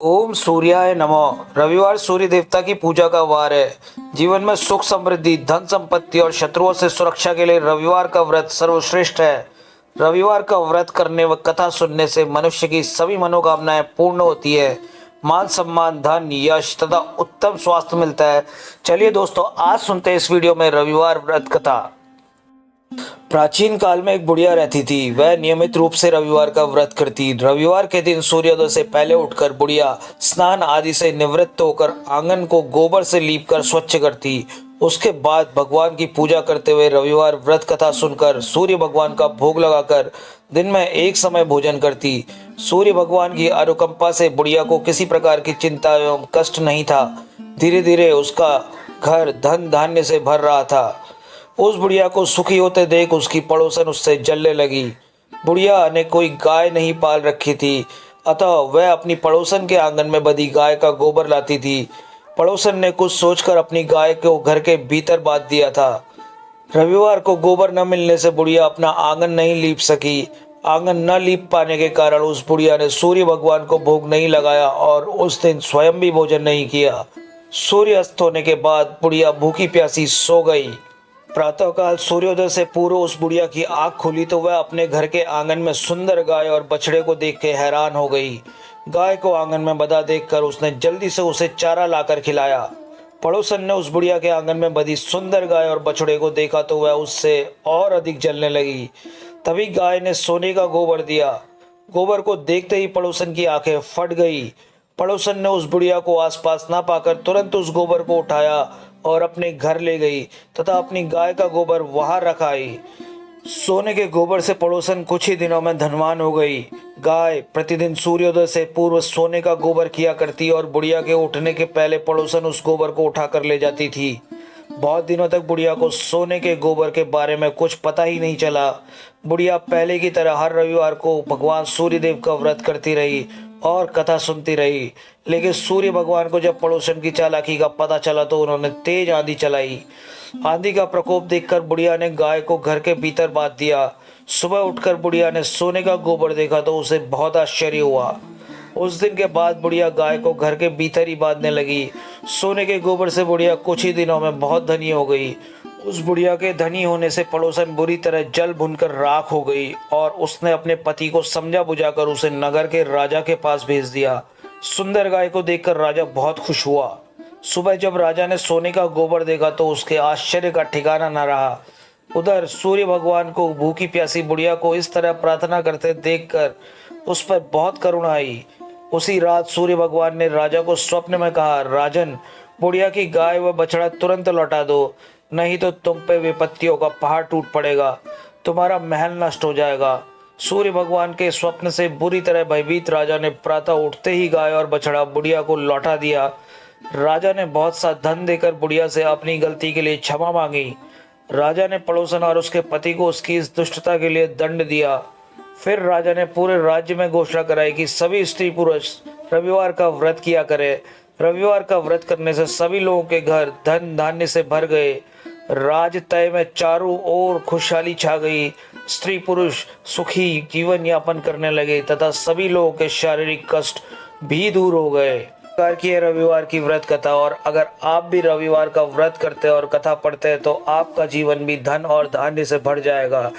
ओम सूर्याय नमः। रविवार सूर्य देवता की पूजा का वार है। जीवन में सुख समृद्धि, धन संपत्ति और शत्रुओं से सुरक्षा के लिए रविवार का व्रत सर्वश्रेष्ठ है। रविवार का व्रत करने व कथा सुनने से मनुष्य की सभी मनोकामनाएं पूर्ण होती है। मान सम्मान, धन, यश तथा उत्तम स्वास्थ्य मिलता है। चलिए दोस्तों, आज सुनते हैं इस वीडियो में रविवार व्रत कथा। प्राचीन काल में एक बुढ़िया रहती थी। वह नियमित रूप से रविवार का व्रत करती। रविवार के दिन सूर्योदय से पहले उठकर बुढ़िया स्नान आदि से निवृत्त होकर आंगन को गोबर से लीपकर स्वच्छ करती। उसके बाद भगवान की पूजा करते हुए रविवार व्रत कथा सुनकर सूर्य भगवान का भोग लगाकर दिन में एक समय भोजन करती। सूर्य भगवान की अनुकंपा से बुढ़िया को किसी प्रकार की चिंता एवं कष्ट नहीं था। धीरे धीरे उसका घर धन धान्य से भर रहा था। उस बुढ़िया को सुखी होते देख उसकी पड़ोसन उससे जलने लगी। बुढ़िया ने कोई गाय नहीं पाल रखी थी, अतः वह अपनी पड़ोसन के आंगन में बधी गाय का गोबर लाती थी। पड़ोसन ने कुछ सोचकर अपनी गाय को घर के भीतर बांध दिया था। रविवार को गोबर न मिलने से बुढ़िया अपना आंगन नहीं लीप सकी। आंगन न लीप पाने के कारण उस बुढ़िया ने सूर्य भगवान को भोग नहीं लगाया और उस दिन स्वयं भी भोजन नहीं किया। सूर्य अस्त होने के बाद बुढ़िया भूखी प्यासी सो गई। प्रातःकाल सूर्योदय से पूर्व उस बुढ़िया की आंख खुली तो वह अपने घर के आंगन में सुंदर गाय और बछड़े को देख के हैरान हो गई। गाय को आंगन में बंधा देखकर उसने जल्दी से उसे चारा लाकर खिलाया। पड़ोसन ने उस बुढ़िया के आंगन में बंधी सुंदर गाय और बछड़े को देखा तो वह उससे और अधिक जलने लगी। तभी गाय ने सोने का गोबर दिया। गोबर को देखते ही पड़ोसन की आंखें फट गई। पड़ोसन ने उस बुढ़िया को आसपास ना पाकर तुरंत उस गोबर को उठाया और अपने घर ले गई तथा अपनी गाय का गोबर वहां रख आई। सोने के गोबर से पड़ोसन कुछ ही दिनों में धनवान हो गई। गाय प्रतिदिन सूर्योदय से पूर्व सोने का गोबर किया करती और बुढ़िया के उठने के पहले पड़ोसन उस गोबर को उठाकर ले जाती थी। बहुत दिनों तक बुढ़िया को सोने के गोबर के बारे में कुछ पता ही नहीं चला। बुढ़िया पहले की तरह हर रविवार को भगवान सूर्यदेव का व्रत करती रही और कथा सुनती रही। लेकिन सूर्य भगवान को जब पड़ोसन की चालाकी का पता चला तो उन्होंने तेज आंधी चलाई। आंधी का प्रकोप देखकर बुढ़िया ने गाय को घर के भीतर बांध दिया। सुबह उठकर बुढ़िया ने सोने का गोबर देखा तो उसे बहुत आश्चर्य हुआ। उस दिन के बाद बुढ़िया गाय को घर के भीतर ही बांधने लगी। सोने के गोबर से बुढ़िया कुछ ही दिनों में बहुत धनी हो गई। उस बुढ़िया के धनी होने से पड़ोसन बुरी तरह जल भुनकर राख हो गई और उसने अपने पति को समझा बुझाकर उसे नगर के राजा के पास भेज दिया। सुंदर गाय को देखकर राजा बहुत खुश हुआ। सुबह जब राजा ने सोने का गोबर देखा तो उसके आश्चर्य का ठिकाना न रहा। उधर सूर्य भगवान को भूखी प्यासी बुढ़िया को इस तरह प्रार्थना करते देखकर उस पर बहुत करुणा आई। उसी रात सूर्य भगवान ने राजा को स्वप्न में कहा, राजन, बुढ़िया की गाय व बछड़ा तुरंत लौटा दो, नहीं तो तुम पे विपत्तियों का पहाड़ टूट पड़ेगा, तुम्हारा महल नष्ट हो जाएगा। सूर्य भगवान के स्वप्न से बुरी तरह भयभीत राजा ने प्रातः उठते ही गाय और बछड़ा बुढ़िया को लौटा दिया। राजा ने बहुत सा धन देकर बुढ़िया से अपनी गलती के लिए क्षमा मांगी। राजा ने पड़ोसन और उसके पति को उसकी इस दुष्टता के लिए दंड दिया। फिर राजा ने पूरे राज्य में घोषणा कराई कि सभी स्त्री पुरुष रविवार का व्रत किया करें। रविवार का व्रत करने से सभी लोगों के घर धन धान्य से भर गए। राज तय में चारों ओर खुशहाली छा गई। स्त्री पुरुष सुखी जीवन यापन करने लगे तथा सभी लोगों के शारीरिक कष्ट भी दूर हो गए। प्रकार की है रविवार की व्रत कथा, और अगर आप भी रविवार का व्रत करते और कथा पढ़ते हैं तो आपका जीवन भी धन और धान्य से भर जाएगा।